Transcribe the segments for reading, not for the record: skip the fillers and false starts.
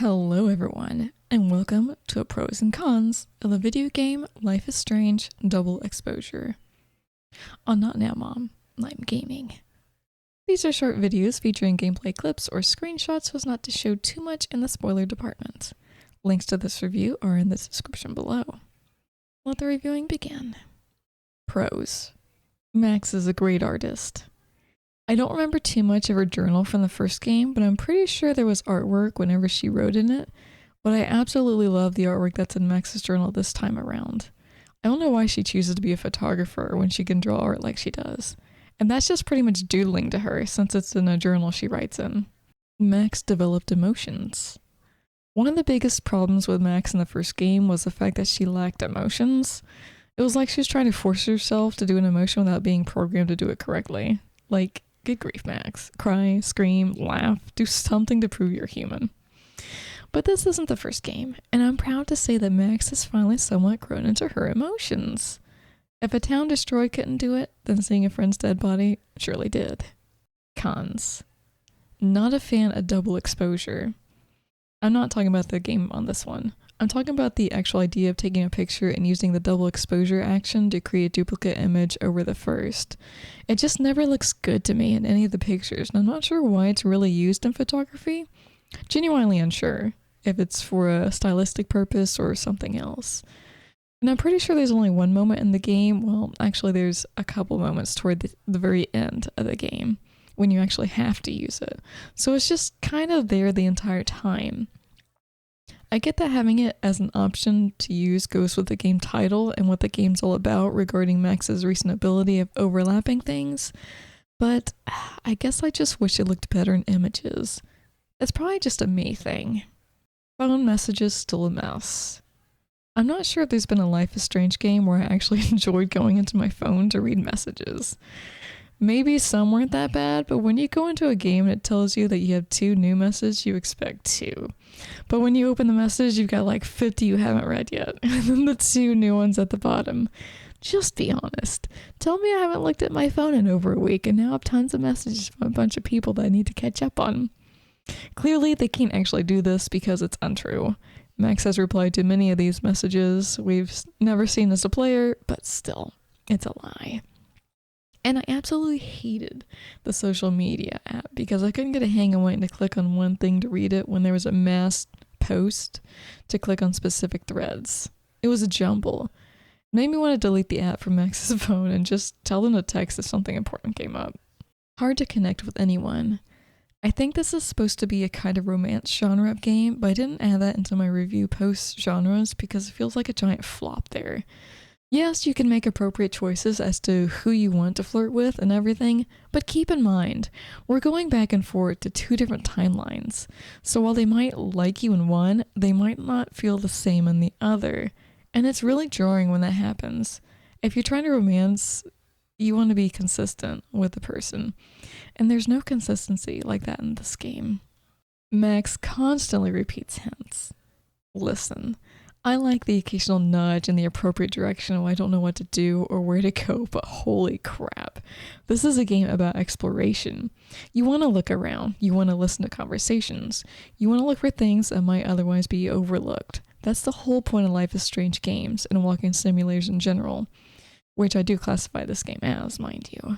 Hello everyone, and welcome to a pros and cons of the video game Life is Strange Double Exposure. On Not Now Mom, I'm gaming. These are short videos featuring gameplay clips or screenshots so as not to show too much in the spoiler department. Links to this review are in the description below. Let the reviewing begin. Pros. Max is a great artist. I don't remember too much of her journal from the first game, but I'm pretty sure there was artwork whenever she wrote in it, but I absolutely love the artwork that's in Max's journal this time around. I don't know why she chooses to be a photographer when she can draw art like she does, and that's just pretty much doodling to her since it's in a journal she writes in. Max developed emotions. One of the biggest problems with Max in the first game was the fact that she lacked emotions. It was like she was trying to force herself to do an emotion without being programmed to do it correctly. Like, good grief, Max. Cry, scream, laugh, do something to prove you're human. But this isn't the first game, and I'm proud to say that Max has finally somewhat grown into her emotions. If A Town Destroyed couldn't do it, then seeing a friend's dead body surely did. Cons. Not a fan of double exposure. I'm not talking about the game on this one. I'm talking about the actual idea of taking a picture and using the double exposure action to create a duplicate image over the first. It just never looks good to me in any of the pictures, and I'm not sure why it's really used in photography. Genuinely unsure if it's for a stylistic purpose or something else. And I'm pretty sure there's only one moment in the game, well, actually there's a couple moments toward the very end of the game when you actually have to use it. So it's just kind of there the entire time. I get that having it as an option to use goes with the game title and what the game's all about regarding Max's recent ability of overlapping things, but I guess I just wish it looked better in images. It's probably just a me thing. Phone messages still a mess. I'm not sure if there's been a Life is Strange game where I actually enjoyed going into my phone to read messages. Maybe some weren't that bad, but when you go into a game and it tells you that you have 2 new messages, you expect 2. But when you open the message, you've got like 50 you haven't read yet, and then the 2 new ones at the bottom. Just be honest. Tell me I haven't looked at my phone in over a week, and now I have tons of messages from a bunch of people that I need to catch up on. Clearly, they can't actually do this because it's untrue. Max has replied to many of these messages we've never seen as a player, but still, it's a lie. And I absolutely hated the social media app because I couldn't get a hang of wanting to click on one thing to read it when there was a mass post to click on specific threads. It was a jumble. It made me want to delete the app from Max's phone and just tell them to text if something important came up. Hard to connect with anyone. I think this is supposed to be a kind of romance genre of game, but I didn't add that into my review post genres because it feels like a giant flop there. Yes, you can make appropriate choices as to who you want to flirt with and everything, but keep in mind, we're going back and forth to 2 different timelines. So while they might like you in one, they might not feel the same in the other. And it's really jarring when that happens. If you're trying to romance, you want to be consistent with the person. And there's no consistency like that in this game. Max constantly repeats hints. Listen. I like the occasional nudge in the appropriate direction when I don't know what to do or where to go, but holy crap. This is a game about exploration. You want to look around. You want to listen to conversations. You want to look for things that might otherwise be overlooked. That's the whole point of Life is Strange games and walking simulators in general, which I do classify this game as, mind you.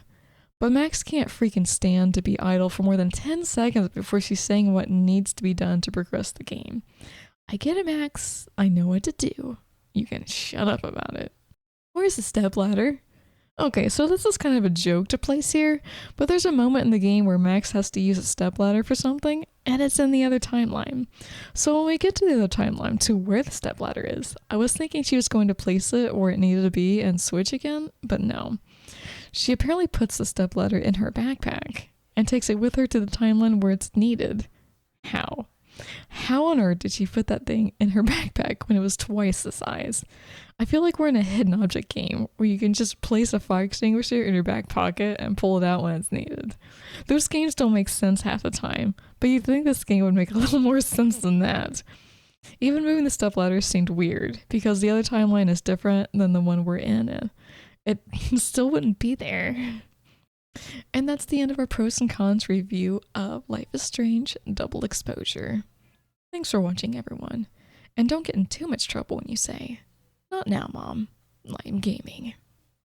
But Max can't freaking stand to be idle for more than 10 seconds before she's saying what needs to be done to progress the game. I get it, Max. I know what to do. You can shut up about it. Where's the stepladder? Okay, so this is kind of a joke to place here, but there's a moment in the game where Max has to use a stepladder for something, and it's in the other timeline. So when we get to the other timeline, to where the stepladder is, I was thinking she was going to place it where it needed to be and switch again, but no. She apparently puts the stepladder in her backpack and takes it with her to the timeline where it's needed. How? How on earth did she fit that thing in her backpack when it was twice the size? I feel like we're in a hidden object game where you can just place a fire extinguisher in your back pocket and pull it out when it's needed. Those games don't make sense half the time, but you'd think this game would make a little more sense than that. Even moving the stepladder seemed weird because the other timeline is different than the one we're in. It still wouldn't be there. And that's the end of our pros and cons review of Life is Strange Double Exposure. Thanks for watching, everyone. And don't get in too much trouble when you say, "Not now, Mom. Lime Gaming."